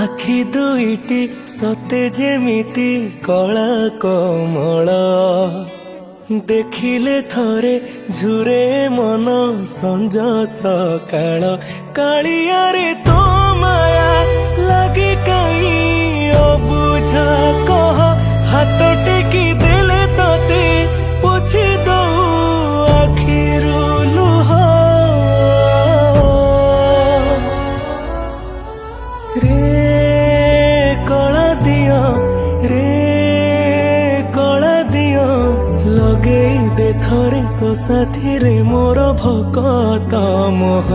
आखि दुईटी सते जेमिति कला कमल देखिले थरे झुरे मन संज सकाळ कालियारे तो माया लगे कहीं अबुझा कह हाथ टेकी देले तते पोछि दऊ आखिरु लुह रे कला दियो रे कला दियो लगे दे थरे तो साथी रे मोर भकत मोह।